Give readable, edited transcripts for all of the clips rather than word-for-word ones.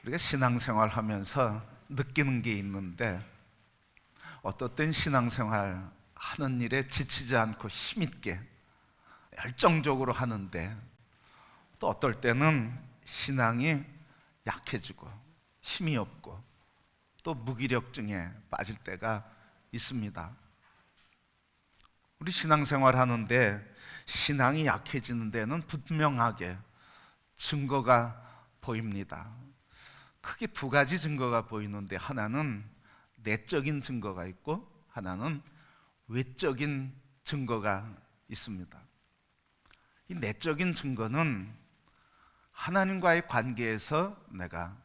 우리가 신앙생활 하면서 느끼는 게 있는데, 어떨 땐 신앙생활 하는 일에 지치지 않고 힘있게 열정적으로 하는데, 또 어떨 때는 신앙이 약해지고 힘이 없고 또 무기력증에 빠질 때가 있습니다. 우리 신앙생활 하는데 신앙이 약해지는 데는 분명하게 증거가 보입니다. 크게 두 가지 증거가 보이는데, 하나는 내적인 증거가 있고 하나는 외적인 증거가 있습니다. 이 내적인 증거는 하나님과의 관계에서 내가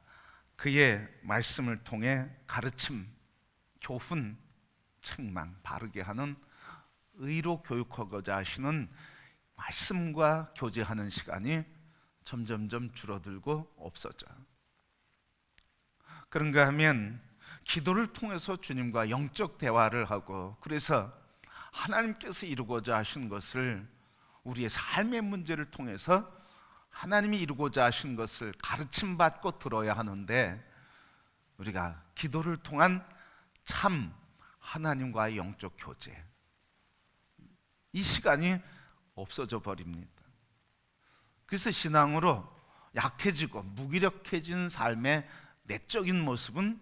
그의 말씀을 통해 가르침, 교훈, 책망, 바르게 하는 의로 교육하고자 하시는 말씀과 교제하는 시간이 점점점 줄어들고 없어져요. 그런가 하면 기도를 통해서 주님과 영적 대화를 하고, 그래서 하나님께서 이루고자 하신 것을, 우리의 삶의 문제를 통해서 하나님이 이루고자 하신 것을 가르침받고 들어야 하는데, 우리가 기도를 통한 참 하나님과의 영적 교제, 이 시간이 없어져 버립니다. 그래서 신앙으로 약해지고 무기력해진 삶의 내적인 모습은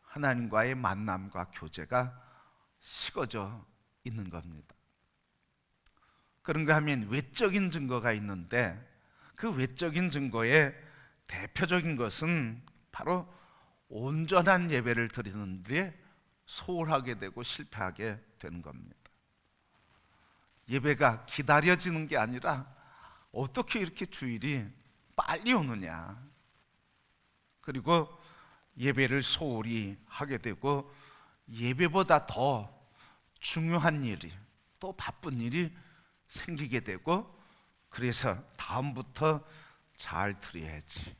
하나님과의 만남과 교제가 식어져 있는 겁니다. 그런가 하면 외적인 증거가 있는데, 그 외적인 증거의 대표적인 것은 바로 온전한 예배를 드리는 데 소홀하게 되고 실패하게 되는 겁니다. 예배가 기다려지는 게 아니라 어떻게 이렇게 주일이 빨리 오느냐, 그리고 예배를 소홀히 하게 되고 예배보다 더 중요한 일이, 또 바쁜 일이 생기게 되고, 그래서 다음부터 잘 드려야지,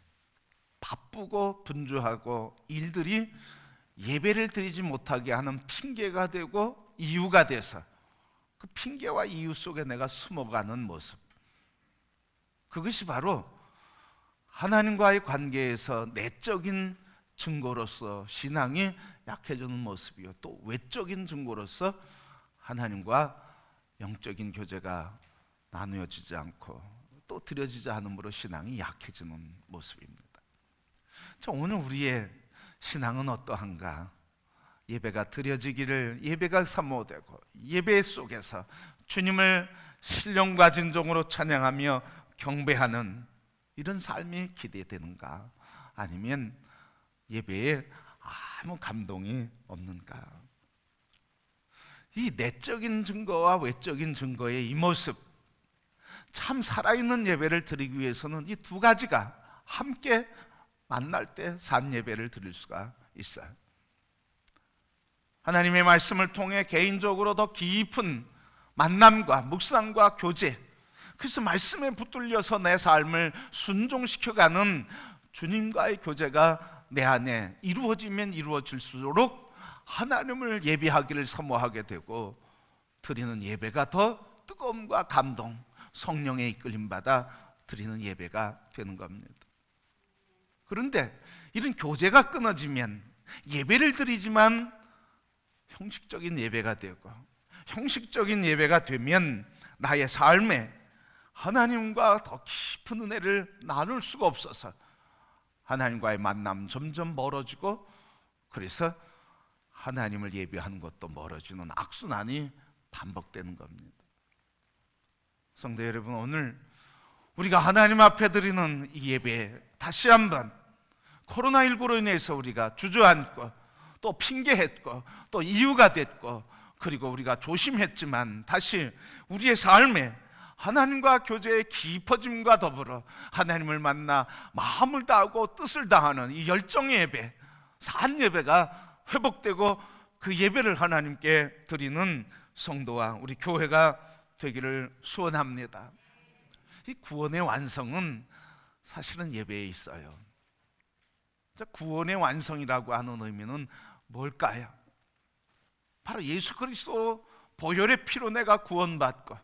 바쁘고 분주하고 일들이 예배를 드리지 못하게 하는 핑계가 되고 이유가 돼서 그 핑계와 이유 속에 내가 숨어가는 모습, 그것이 바로 하나님과의 관계에서 내적인 증거로서 신앙이 약해지는 모습이요, 또 외적인 증거로서 하나님과 영적인 교제가 나누어지지 않고 또 드려지지 않음으로 신앙이 약해지는 모습입니다. 자, 오늘 우리의 신앙은 어떠한가? 예배가 드려지기를, 예배가 사모되고 예배 속에서 주님을 신령과 진정으로 찬양하며 경배하는 이런 삶이 기대되는가? 아니면 예배에 아무 감동이 없는가? 이 내적인 증거와 외적인 증거의 이 모습, 참 살아있는 예배를 드리기 위해서는 이 두 가지가 함께 만날 때 산 예배를 드릴 수가 있어요. 하나님의 말씀을 통해 개인적으로 더 깊은 만남과 묵상과 교제, 그래서 말씀에 붙들려서 내 삶을 순종시켜가는 주님과의 교제가 내 안에 이루어지면 이루어질수록 하나님을 예배하기를 사모하게 되고, 드리는 예배가 더 뜨거움과 감동, 성령의 이끌림받아 드리는 예배가 되는 겁니다. 그런데 이런 교제가 끊어지면 예배를 드리지만 형식적인 예배가 되고, 형식적인 예배가 되면 나의 삶에 하나님과 더 깊은 은혜를 나눌 수가 없어서 하나님과의 만남 점점 멀어지고, 그래서 하나님을 예배하는 것도 멀어지는 악순환이 반복되는 겁니다. 성도 여러분, 오늘 우리가 하나님 앞에 드리는 이 예배, 다시 한번 코로나19로 인해서 우리가 주저앉고 또 핑계했고 또 이유가 됐고, 그리고 우리가 조심했지만 다시 우리의 삶에 하나님과 교제의 깊어짐과 더불어 하나님을 만나 마음을 다하고 뜻을 다하는 이 열정의 예배, 산 예배가 회복되고 그 예배를 하나님께 드리는 성도와 우리 교회가 되기를 소원합니다. 이 구원의 완성은 사실은 예배에 있어요. 구원의 완성이라고 하는 의미는 뭘까요? 바로 예수 그리스도 보혈의 피로 내가 구원받고,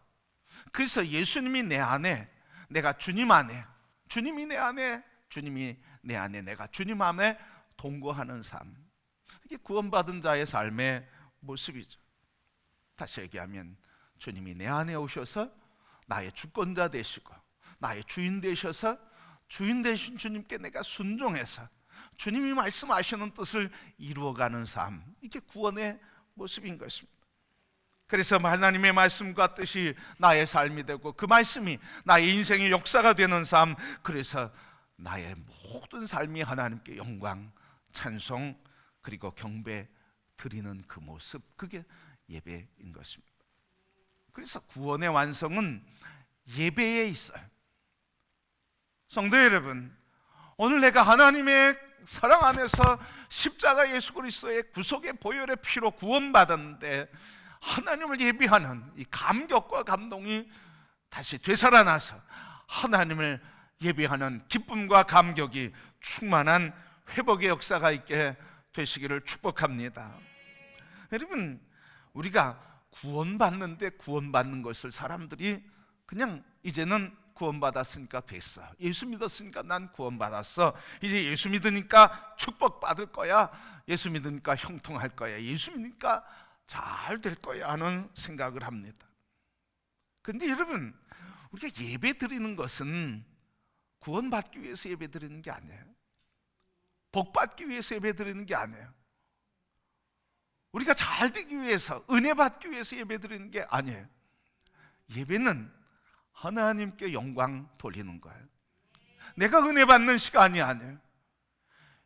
그래서 예수님이 내 안에, 내가 주님 안에, 주님이 내 안에, 주님이 내 안에 내가 주님 안에 동거하는 삶, 이게 구원받은 자의 삶의 모습이죠. 다시 얘기하면 주님이 내 안에 오셔서 나의 주권자 되시고 나의 주인 되셔서 주인 되신 주님께 내가 순종해서 주님이 말씀하시는 뜻을 이루어가는 삶, 이게 구원의 모습인 것입니다. 그래서 하나님의 말씀과 뜻이 나의 삶이 되고 그 말씀이 나의 인생의 역사가 되는 삶, 그래서 나의 모든 삶이 하나님께 영광, 찬송 그리고 경배 드리는 그 모습, 그게 예배인 것입니다. 그래서 구원의 완성은 예배에 있어요. 성도 여러분, 오늘 내가 하나님의 사랑 안에서 십자가 예수 그리스도의 구속의 보혈의 피로 구원받았는데 하나님을 예배하는 이 감격과 감동이 다시 되살아나서 하나님을 예배하는 기쁨과 감격이 충만한 회복의 역사가 있게 되시기를 축복합니다. 여러분, 우리가 구원받는데 구원받는 것을 사람들이 그냥 이제는 구원받았으니까 됐어, 예수 믿었으니까 난 구원받았어, 이제 예수 믿으니까 축복받을 거야, 예수 믿으니까 형통할 거야, 예수 믿으니까 잘 될 거야 하는 생각을 합니다. 그런데 여러분, 우리가 예배 드리는 것은 구원받기 위해서 예배 드리는 게 아니에요. 복 받기 위해서 예배 드리는 게 아니에요. 우리가 잘 되기 위해서, 은혜 받기 위해서 예배 드리는 게 아니에요. 예배는 하나님께 영광 돌리는 거예요. 내가 은혜 받는 시간이 아니에요.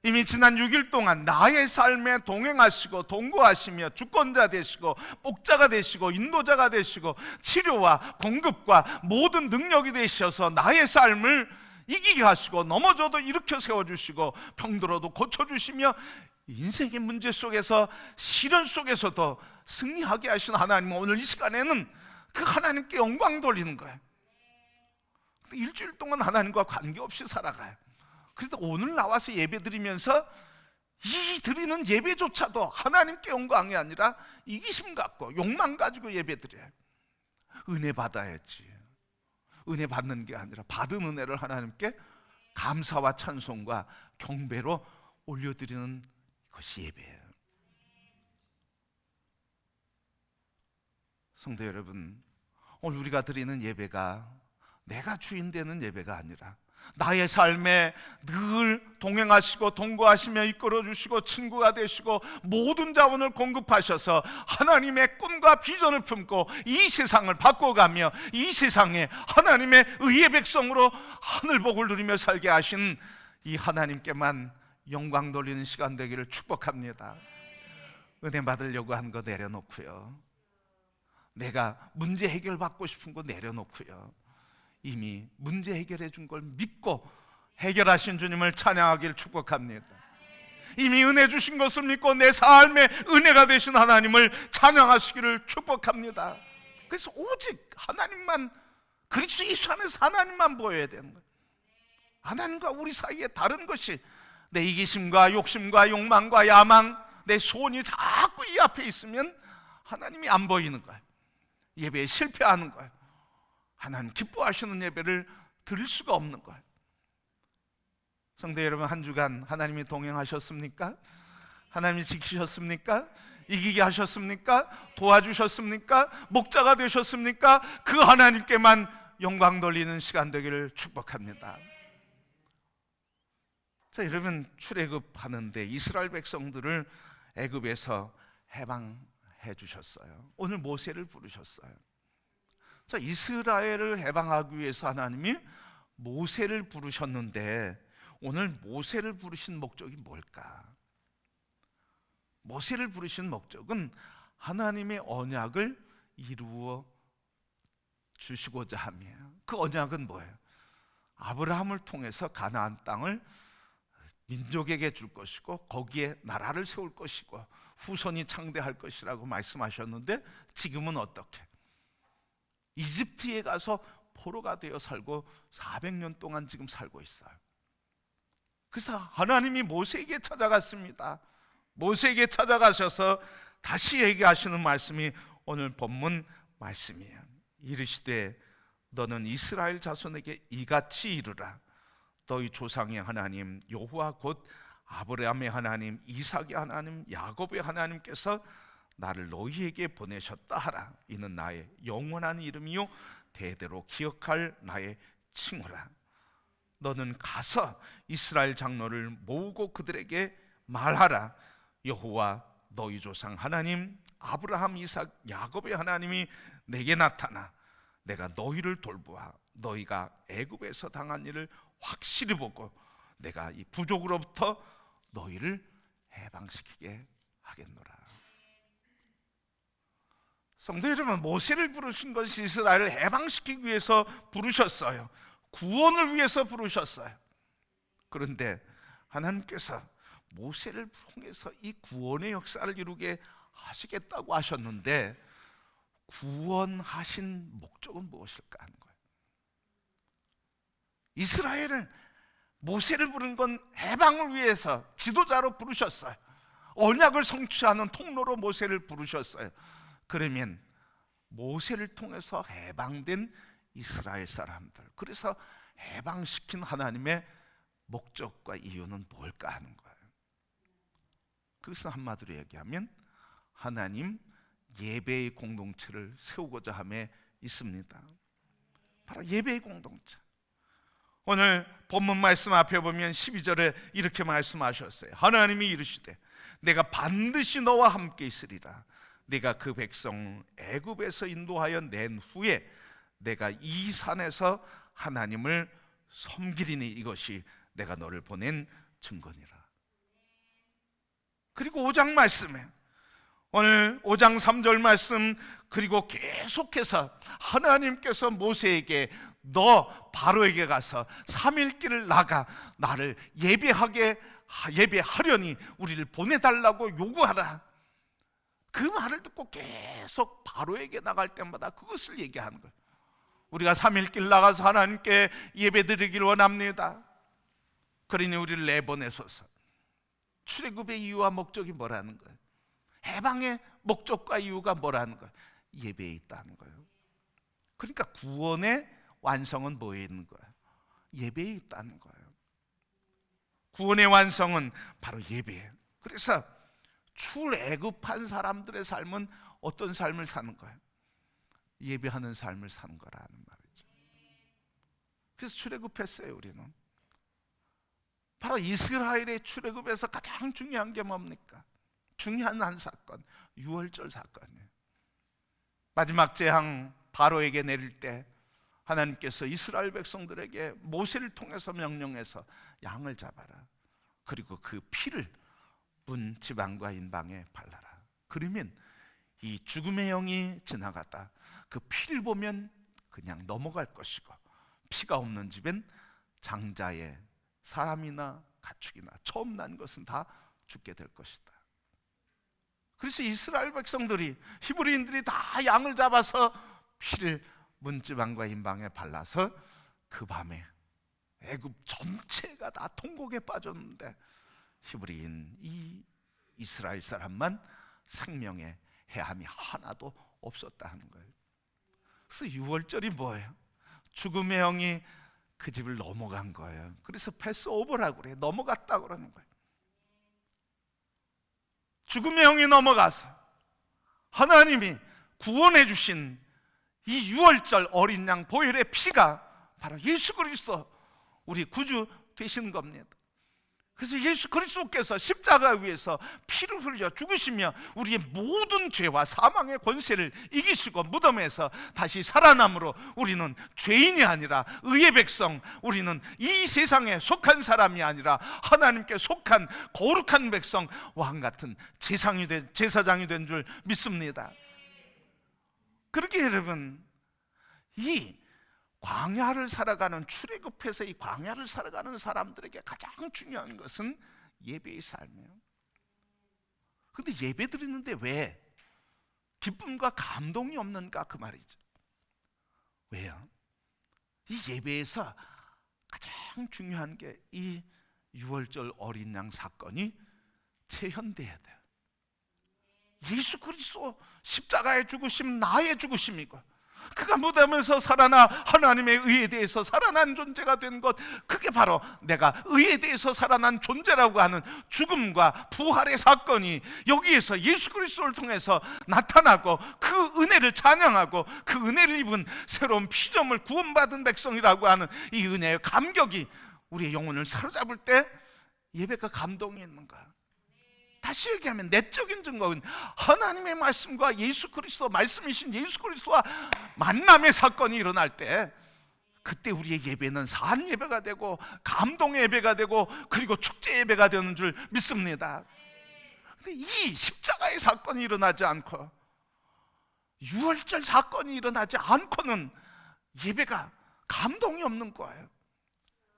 이미 지난 6일 동안 나의 삶에 동행하시고 동거하시며 주권자 되시고 목자가 되시고 인도자가 되시고 치료와 공급과 모든 능력이 되셔서 나의 삶을 이기게 하시고 넘어져도 일으켜 세워주시고 병들어도 고쳐주시며 인생의 문제 속에서 시련 속에서도 승리하게 하신 하나님은 오늘 이 시간에는 그 하나님께 영광 돌리는 거예요. 일주일 동안 하나님과 관계없이 살아가요. 그래서 오늘 나와서 예배 드리면서 이 드리는 예배조차도 하나님께 영광이 아니라 이기심 갖고 욕망 가지고 예배 드려요. 은혜 받아야지, 은혜 받는 게 아니라 받은 은혜를 하나님께 감사와 찬송과 경배로 올려드리는 것이 예배예요. 성도 여러분, 오늘 우리가 드리는 예배가 내가 주인 되는 예배가 아니라 나의 삶에 늘 동행하시고 동거하시며 이끌어주시고 친구가 되시고 모든 자원을 공급하셔서 하나님의 꿈과 비전을 품고 이 세상을 바꿔가며 이 세상에 하나님의 의의 백성으로 하늘복을 누리며 살게 하신 이 하나님께만 영광 돌리는 시간 되기를 축복합니다. 은혜 받으려고 한 거 내려놓고요, 내가 문제 해결받고 싶은 거 내려놓고요, 이미 문제 해결해 준 걸 믿고 해결하신 주님을 찬양하기를 축복합니다. 이미 은혜 주신 것을 믿고 내 삶에 은혜가 되신 하나님을 찬양하시기를 축복합니다. 그래서 오직 하나님만, 그리스도 예수 안에서 하나님만 보여야 되는 거예요. 하나님과 우리 사이에 다른 것이, 내 이기심과 욕심과 욕망과 야망, 내 소원이 자꾸 이 앞에 있으면 하나님이 안 보이는 거예요. 예배에 실패하는 거예요. 하나님 기뻐하시는 예배를 드릴 수가 없는 거예요. 성도 여러분, 한 주간 하나님이 동행하셨습니까? 하나님이 지키셨습니까? 이기게 하셨습니까? 도와주셨습니까? 목자가 되셨습니까? 그 하나님께만 영광 돌리는 시간 되기를 축복합니다. 자, 여러분, 출애굽하는데 이스라엘 백성들을 애굽에서 해방해 주셨어요. 오늘 모세를 부르셨어요. 자, 이스라엘을 해방하기 위해서 하나님이 모세를 부르셨는데 오늘 모세를 부르신 목적이 뭘까? 모세를 부르신 목적은 하나님의 언약을 이루어 주시고자 함이에요. 그 언약은 뭐예요? 아브라함을 통해서 가나안 땅을 민족에게 줄 것이고 거기에 나라를 세울 것이고 후손이 창대할 것이라고 말씀하셨는데 지금은 어떻게? 이집트에 가서 포로가 되어 살고 400년 동안 지금 살고 있어요. 그래서 하나님이 모세에게 찾아갔습니다. 모세에게 찾아가셔서 다시 얘기하시는 말씀이 오늘 본문 말씀이에요. 이르시되 너는 이스라엘 자손에게 이같이 이르라. 너희 조상의 하나님 여호와 곧 아브라함의 하나님, 이삭의 하나님, 야곱의 하나님께서 나를 너희에게 보내셨다 하라. 이는 나의 영원한 이름이요 대대로 기억할 나의 칭호라. 너는 가서 이스라엘 장로를 모으고 그들에게 말하라. 여호와 너희 조상 하나님 아브라함, 이삭, 야곱의 하나님이 내게 나타나 내가 너희를 돌보아 너희가 애굽에서 당한 일을 확실히 보고 내가 이 부족으로부터 너희를 해방시키게 하겠노라. 성도 여러분, 모세를 부르신 것이 이스라엘을 해방시키기 위해서 부르셨어요. 구원을 위해서 부르셨어요. 그런데 하나님께서 모세를 통해서 이 구원의 역사를 이루게 하시겠다고 하셨는데 구원하신 목적은 무엇일까 하는 거예요. 이스라엘은 모세를 부른 건 해방을 위해서 지도자로 부르셨어요. 언약을 성취하는 통로로 모세를 부르셨어요. 그러면 모세를 통해서 해방된 이스라엘 사람들, 그래서 해방시킨 하나님의 목적과 이유는 뭘까 하는 거예요. 그래서 한마디로 얘기하면 하나님 예배의 공동체를 세우고자 함에 있습니다. 바로 예배의 공동체. 오늘 본문 말씀 앞에 보면 12절에 이렇게 말씀하셨어요. 하나님이 이르시되 내가 반드시 너와 함께 있으리라. 내가 그 백성 애굽에서 인도하여 낸 후에 내가 이 산에서 하나님을 섬기리니 이것이 내가 너를 보낸 증거니라. 그리고 5장 말씀에 오늘 5장 3절 말씀, 그리고 계속해서 하나님께서 모세에게 너 바로에게 가서 3일 길을 나가 나를 예배하려니 우리를 보내달라고 요구하라. 그 말을 듣고 계속 바로에게 나갈 때마다 그것을 얘기하는 거예요. 우리가 3일 길 나가서 하나님께 예배드리기를 원합니다. 그러니 우리를 내보내소서. 출애굽의 이유와 목적이 뭐라는 거예요? 해방의 목적과 이유가 뭐라는 거예요? 예배에 있다는 거예요. 그러니까 구원의 완성은 뭐에 있는 거예요? 예배에 있다는 거예요. 구원의 완성은 바로 예배예요. 그래서 출애굽한 사람들의 삶은 어떤 삶을 사는 거예요? 예배하는 삶을 사는 거라는 말이죠. 그래서 출애굽했어요. 우리는 바로 이스라엘의 출애굽에서 가장 중요한 게 뭡니까? 중요한 한 사건, 유월절 사건이에요. 마지막 재앙 바로에게 내릴 때 하나님께서 이스라엘 백성들에게 모세를 통해서 명령해서 양을 잡아라. 그리고 그 피를 문 지방과 인방에 발라라. 그러면 이 죽음의 영이 지나갔다. 그 피를 보면 그냥 넘어갈 것이고, 피가 없는 집엔 장자의 사람이나 가축이나 처음 난 것은 다 죽게 될 것이다. 그래서 이스라엘 백성들이, 히브리인들이 다 양을 잡아서 피를 문지방과 인방에 발라서 그 밤에 애굽 전체가 다 통곡에 빠졌는데 히브리인 이 이스라엘 사람만 생명의 해함이 하나도 없었다 하는 거예요. 그래서 유월절이 뭐예요? 죽음의 영이 그 집을 넘어간 거예요. 그래서 패스오버라고 그래요. 넘어갔다 그러는 거예요. 죽음의 영이 넘어가서 하나님이 구원해 주신 이 유월절 어린 양 보혈의 피가 바로 예수 그리스도 우리 구주 되시는 겁니다. 그래서 예수 그리스도께서 십자가 위에서 피를 흘려 죽으시며 우리의 모든 죄와 사망의 권세를 이기시고 무덤에서 다시 살아남으로 우리는 죄인이 아니라 의의 백성, 우리는 이 세상에 속한 사람이 아니라 하나님께 속한 거룩한 백성, 왕같은 제사장이 된 줄 믿습니다. 그렇게 여러분, 이 광야를 살아가는, 출애굽해서 이 광야를 살아가는 사람들에게 가장 중요한 것은 예배의 삶이에요. 그런데 예배 드리는데 왜 기쁨과 감동이 없는가, 그 말이죠. 왜요? 이 예배에서 가장 중요한 게 이 유월절 어린 양 사건이 재현돼야 돼요. 예수 그리스도 십자가의 죽으심 나의 죽으심이고 그가 무덤에서 살아나 하나님의 의에 대해서 살아난 존재가 된 것, 그게 바로 내가 의에 대해서 살아난 존재라고 하는 죽음과 부활의 사건이 여기에서 예수 그리스도를 통해서 나타나고, 그 은혜를 찬양하고 그 은혜를 입은 새로운 피조물 구원받은 백성이라고 하는 이 은혜의 감격이 우리의 영혼을 사로잡을 때 예배가 감동이 있는 거야. 다시 얘기하면 내적인 증거는 하나님의 말씀과 예수 그리스도, 말씀이신 예수 그리스도와 만남의 사건이 일어날 때, 그때 우리의 예배는 사한 예배가 되고 감동의 예배가 되고 그리고 축제 예배가 되는 줄 믿습니다. 근데 이 십자가의 사건이 일어나지 않고, 유월절 사건이 일어나지 않고는 예배가 감동이 없는 거예요.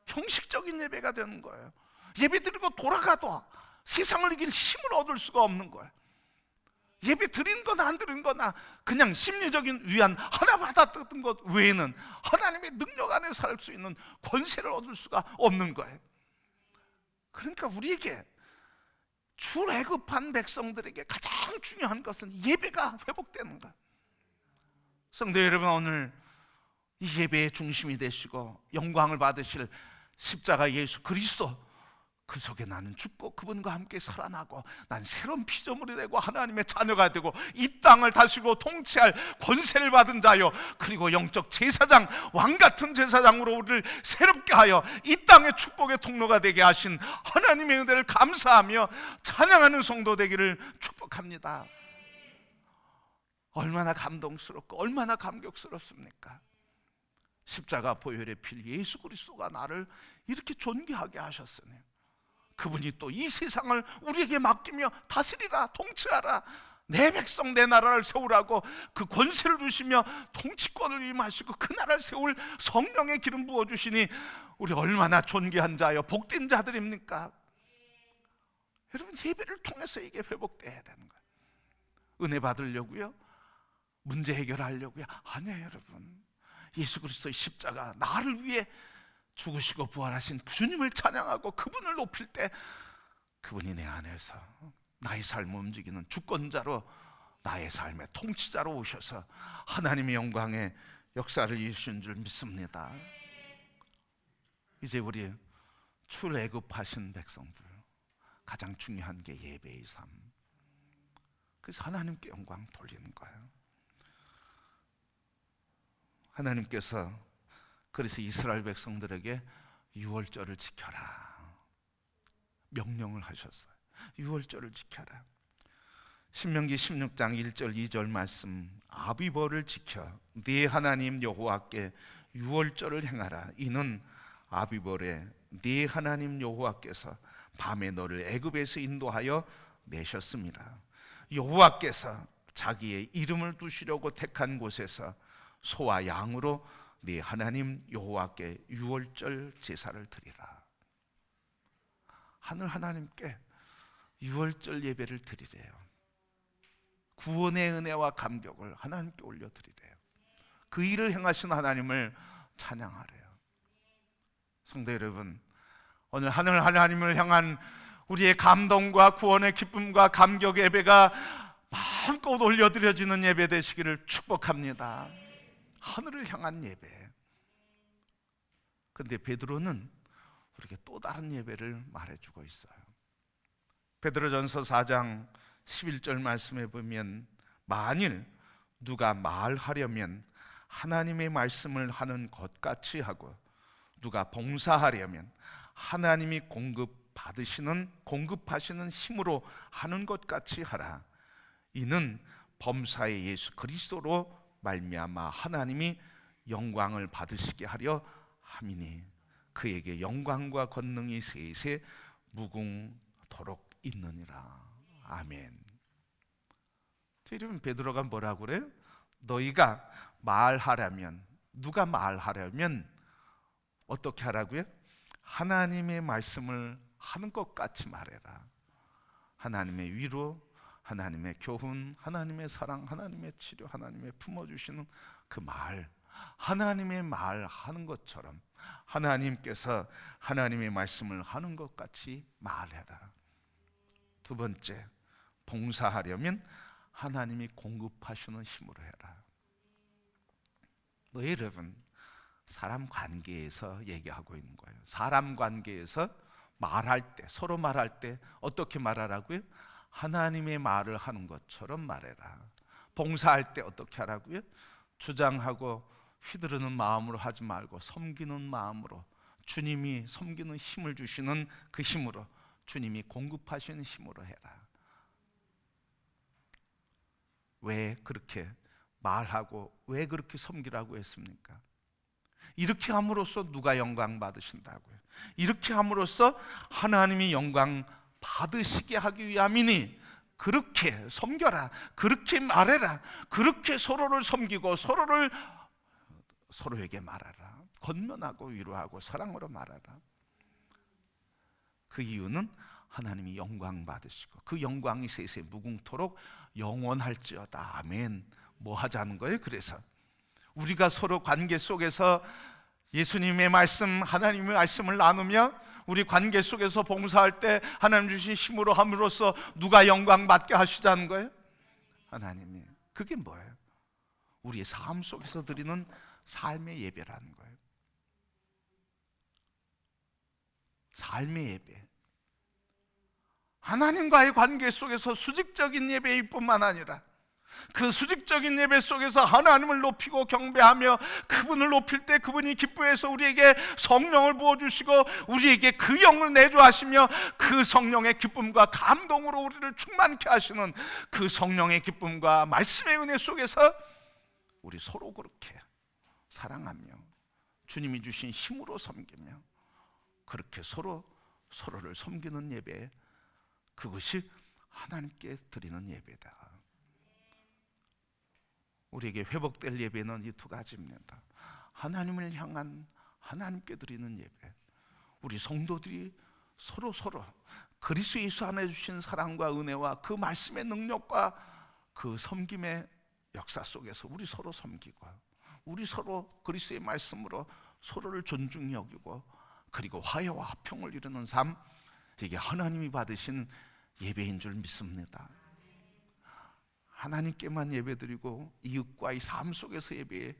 형식적인 예배가 되는 거예요. 예배 드리고 돌아가도 세상을 이길 힘을 얻을 수가 없는 거예요. 예배 드린 거나 안 드린 거나 그냥 심리적인 위안 하나 받았던 것 외에는 하나님의 능력 안에 살 수 있는 권세를 얻을 수가 없는 거예요. 그러니까 우리에게 출애굽한 백성들에게 가장 중요한 것은 예배가 회복되는 거예요. 성도 여러분, 오늘 이 예배의 중심이 되시고 영광을 받으실 십자가 예수 그리스도, 그 속에 나는 죽고 그분과 함께 살아나고 난 새로운 피조물이 되고 하나님의 자녀가 되고 이 땅을 다스리고 통치할 권세를 받은 자요, 그리고 영적 제사장, 왕같은 제사장으로 우리를 새롭게 하여 이 땅의 축복의 통로가 되게 하신 하나님의 은혜를 감사하며 찬양하는 성도 되기를 축복합니다. 얼마나 감동스럽고 얼마나 감격스럽습니까? 십자가 보혈의 피 예수 그리스도가 나를 이렇게 존귀하게 하셨으니 그분이 또 이 세상을 우리에게 맡기며 다스리라, 통치하라, 내 백성 내 나라를 세우라고 그 권세를 주시며 통치권을 임하시고 그 나라를 세울 성령의 기름 부어주시니 우리 얼마나 존귀한 자여 복된 자들입니까? 여러분, 예배를 통해서 이게 회복돼야 되는 거예요. 은혜 받으려고요? 문제 해결하려고요? 아니에요. 여러분, 예수 그리스도의 십자가, 나를 위해 죽으시고 부활하신 주님을 찬양하고 그분을 높일 때 그분이 내 안에서 나의 삶을 움직이는 주권자로, 나의 삶의 통치자로 오셔서 하나님의 영광의 역사를 이루신 줄 믿습니다. 이제 우리 출애굽하신 백성들, 가장 중요한 게 예배의 삶. 그래서 하나님께 영광 돌리는 거예요. 하나님께서 그래서 이스라엘 백성들에게 유월절을 지켜라 명령을 하셨어요. 유월절을 지켜라. 신명기 16장 1절 2절 말씀, 아비보를 지켜 네 하나님 여호와께 유월절을 행하라. 이는 아비보에 네 하나님 여호와께서 밤에 너를 애굽에서 인도하여 내셨습니다. 여호와께서 자기의 이름을 두시려고 택한 곳에서 소와 양으로 네 하나님 여호와께 유월절 제사를 드리라. 하늘 하나님께 유월절 예배를 드리래요. 구원의 은혜와 감격을 하나님께 올려드리래요. 그 일을 행하신 하나님을 찬양하래요. 성도 여러분, 오늘 하늘 하나님을 향한 우리의 감동과 구원의 기쁨과 감격의 예배가 마음껏 올려드려지는 예배 되시기를 축복합니다. 하늘을 향한 예배. 그런데 베드로는 우리에게 또 다른 예배를 말해주고 있어요. 베드로전서 4장 11절 말씀에 보면, 만일 누가 말하려면 하나님의 말씀을 하는 것 같이 하고, 누가 봉사하려면 하나님이 공급하시는 힘으로 하는 것 같이 하라. 이는 범사의 예수 그리스도로 말미암아 하나님이 영광을 받으시게 하려 함이니 그에게 영광과 권능이 세세 무궁토록 있느니라. 아멘. 여러분, 베드로가 뭐라고 그래요? 너희가 말하려면, 누가 말하려면 어떻게 하라고요? 하나님의 말씀을 하는 것 같이 말해라. 하나님의 위로, 하나님의 교훈, 하나님의 사랑, 하나님의 치료, 하나님의 품어주시는 그 말, 하나님의 말 하는 것처럼 하나님께서 하나님의 말씀을 하는 것 같이 말해라. 두 번째, 봉사하려면 하나님이 공급하시는 힘으로 해라. 여러분, 사람 관계에서 얘기하고 있는 거예요. 사람 관계에서 말할 때, 서로 말할 때 어떻게 말하라고요? 하나님의 말을 하는 것처럼 말해라. 봉사할 때 어떻게 하라고요? 주장하고 휘두르는 마음으로 하지 말고 섬기는 마음으로, 주님이 섬기는 힘을 주시는 그 힘으로, 주님이 공급하시는 힘으로 해라. 왜 그렇게 말하고 왜 그렇게 섬기라고 했습니까? 이렇게 함으로써 누가 영광 받으신다고요? 이렇게 함으로써 하나님이 영광 받으시게 하기 위함이니 그렇게 섬겨라, 그렇게 말해라, 그렇게 서로를 섬기고 서로에게 말하라. 권면하고 위로하고 사랑으로 말하라. 그 이유는 하나님이 영광 받으시고 그 영광이 세세 무궁토록 영원할지어다. 아멘. 뭐 하자는 거예요? 그래서 우리가 서로 관계 속에서 예수님의 말씀, 하나님의 말씀을 나누며 우리 관계 속에서 봉사할 때 하나님 주신 힘으로 함으로써 누가 영광 받게 하시자는 거예요? 하나님이. 그게 뭐예요? 우리의 삶 속에서 드리는 삶의 예배라는 거예요. 삶의 예배. 하나님과의 관계 속에서 수직적인 예배일 뿐만 아니라 그 수직적인 예배 속에서 하나님을 높이고 경배하며 그분을 높일 때 그분이 기뻐해서 우리에게 성령을 부어주시고 우리에게 그 영을 내주하시며 그 성령의 기쁨과 감동으로 우리를 충만케 하시는 그 성령의 기쁨과 말씀의 은혜 속에서 우리 서로 그렇게 사랑하며 주님이 주신 힘으로 섬기며 그렇게 서로를 섬기는 예배, 그것이 하나님께 드리는 예배다. 우리에게 회복될 예배는 이 두 가지입니다. 하나님을 향한 하나님께 드리는 예배, 우리 성도들이 서로 그리스도 예수 안에 주신 사랑과 은혜와 그 말씀의 능력과 그 섬김의 역사 속에서 우리 서로 섬기고 우리 서로 그리스도의 말씀으로 서로를 존중히 여기고 그리고 화해와 화평을 이루는 삶, 이게 하나님이 받으신 예배인 줄 믿습니다. 하나님께만 예배드리고 이웃과의 삶 속에서 예배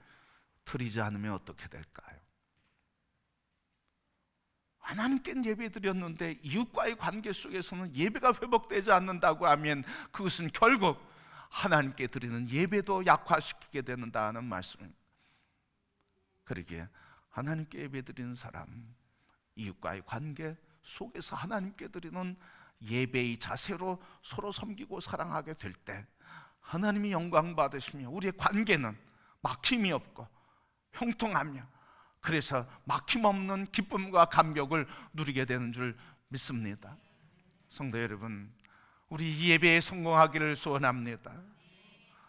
드리지 않으면 어떻게 될까요? 하나님께 예배드렸는데 이웃과의 관계 속에서는 예배가 회복되지 않는다고 하면 그것은 결국 하나님께 드리는 예배도 약화시키게 된다는 말씀입니다. 그러기에 하나님께 예배드리는 사람, 이웃과의 관계 속에서 하나님께 드리는 예배의 자세로 서로 섬기고 사랑하게 될 때 하나님이 영광 받으시며 우리의 관계는 막힘이 없고 형통하며 그래서 막힘없는 기쁨과 감격을 누리게 되는 줄 믿습니다. 성도 여러분, 우리 이 예배에 성공하기를 소원합니다.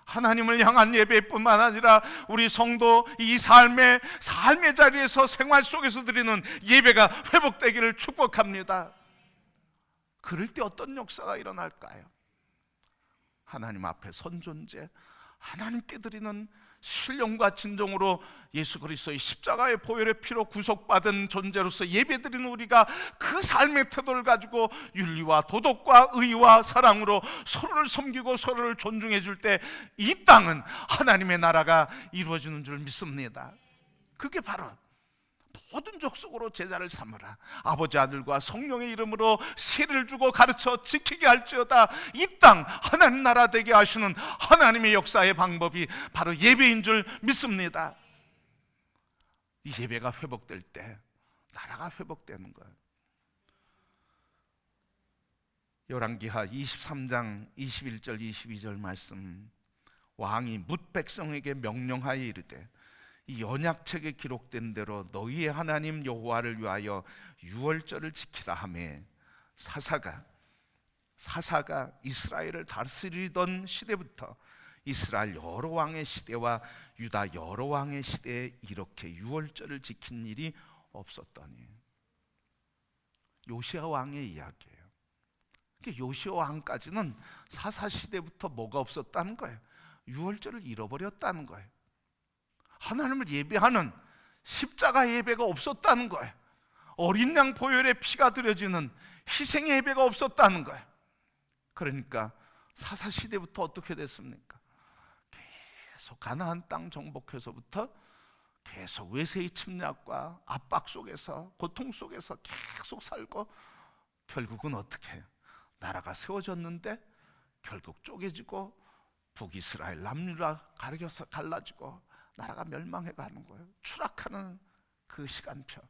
하나님을 향한 예배뿐만 아니라 우리 성도 이 삶의 자리에서 생활 속에서 드리는 예배가 회복되기를 축복합니다. 그럴 때 어떤 역사가 일어날까요? 하나님 앞에 선존재, 하나님께 드리는 신령과 진정으로 예수 그리스도의 십자가의 보혈의 피로 구속받은 존재로서 예배드리는 우리가 그 삶의 태도를 가지고 윤리와 도덕과 의와 사랑으로 서로를 섬기고 서로를 존중해 줄 때 이 땅은 하나님의 나라가 이루어지는 줄 믿습니다. 그게 바로 모든 족속으로 제자를 삼으라, 아버지 아들과 성령의 이름으로 세례를 주고 가르쳐 지키게 할지어다. 이 땅 하나님 나라 되게 하시는 하나님의 역사의 방법이 바로 예배인 줄 믿습니다. 이 예배가 회복될 때 나라가 회복되는 거예요. 열왕기하 23장 21절 22절 말씀, 왕이 뭇 백성에게 명령하여 이르되 이 언약책에 기록된 대로 너희의 하나님 여호와를 위하여 유월절을 지키라 하매 사사가 이스라엘을 다스리던 시대부터 이스라엘 여러 왕의 시대와 유다 여러 왕의 시대에 이렇게 유월절을 지킨 일이 없었더니. 요시야 왕의 이야기예요. 요시야 왕까지는 사사 시대부터 뭐가 없었다는 거예요? 유월절을 잃어버렸다는 거예요. 하나님을 예배하는 십자가 예배가 없었다는 거예요. 어린 양 보혈의 피가 드려지는 희생의 예배가 없었다는 거예요. 그러니까 사사 시대부터 어떻게 됐습니까? 계속 가나안 땅 정복해서부터 계속 외세의 침략과 압박 속에서, 고통 속에서 계속 살고 결국은 어떻게 나라가 세워졌는데 결국 쪼개지고 북이스라엘 남유다 가려서 갈라지고 나라가 멸망해 가는 거예요. 추락하는 그 시간표.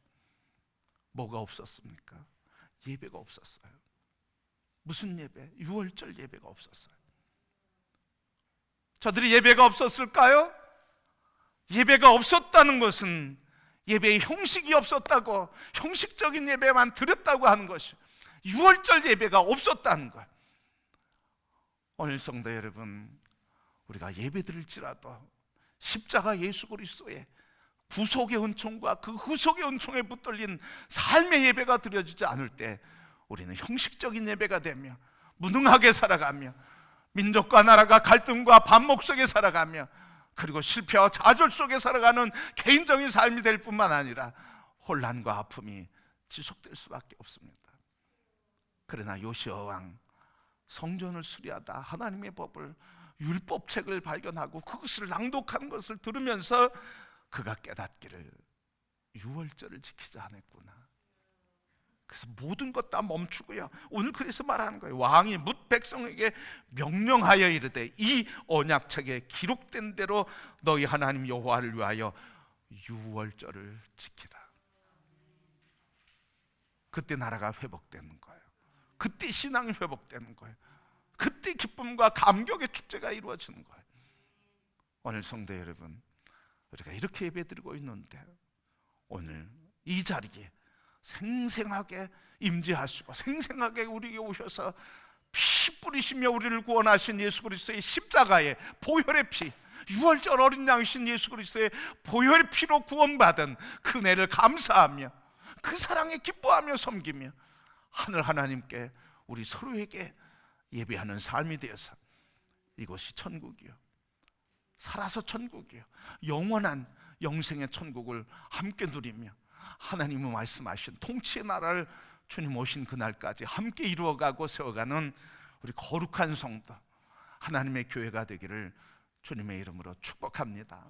뭐가 없었습니까? 예배가 없었어요. 무슨 예배? 유월절 예배가 없었어요. 저들이 예배가 없었을까요? 예배가 없었다는 것은 예배의 형식이 없었다고, 형식적인 예배만 드렸다고 하는 것이, 유월절 예배가 없었다는 거예요. 오늘 성도 여러분, 우리가 예배 드릴지라도 십자가 예수 그리스도의 구속의 은총과 그 후속의 은총에 붙들린 삶의 예배가 드려지지 않을 때 우리는 형식적인 예배가 되며 무능하게 살아가며 민족과 나라가 갈등과 반목 속에 살아가며 그리고 실패와 좌절 속에 살아가는 개인적인 삶이 될 뿐만 아니라 혼란과 아픔이 지속될 수밖에 없습니다. 그러나 요시야 왕 성전을 수리하다 하나님의 법을, 율법책을 발견하고 그것을 낭독하는 것을 들으면서 그가 깨닫기를 유월절을 지키지 않았구나. 그래서 모든 것 다 멈추고요. 오늘 그래서 말하는 거예요. 왕이 뭇 백성에게 명령하여 이르되 이 언약책에 기록된 대로 너희 하나님 여호와를 위하여 유월절을 지키라. 그때 나라가 회복되는 거예요. 그때 신앙이 회복되는 거예요. 그때 기쁨과 감격의 축제가 이루어지는 거예요. 오늘 성도 여러분, 우리가 이렇게 예배드리고 있는데 오늘 이 자리에 생생하게 임재하시고 생생하게 우리에게 오셔서 피 뿌리시며 우리를 구원하신 예수 그리스도의 십자가의 보혈의 피, 유월절 어린 양이신 예수 그리스도의 보혈의 피로 구원받은 그 은혜를 감사하며 그 사랑에 기뻐하며 섬기며 하늘 하나님께 우리 서로에게 예배하는 삶이 되어서 이것이 천국이요, 살아서 천국이요, 영원한 영생의 천국을 함께 누리며 하나님은 말씀하신 통치의 나라를 주님 오신 그날까지 함께 이루어가고 세워가는 우리 거룩한 성도 하나님의 교회가 되기를 주님의 이름으로 축복합니다.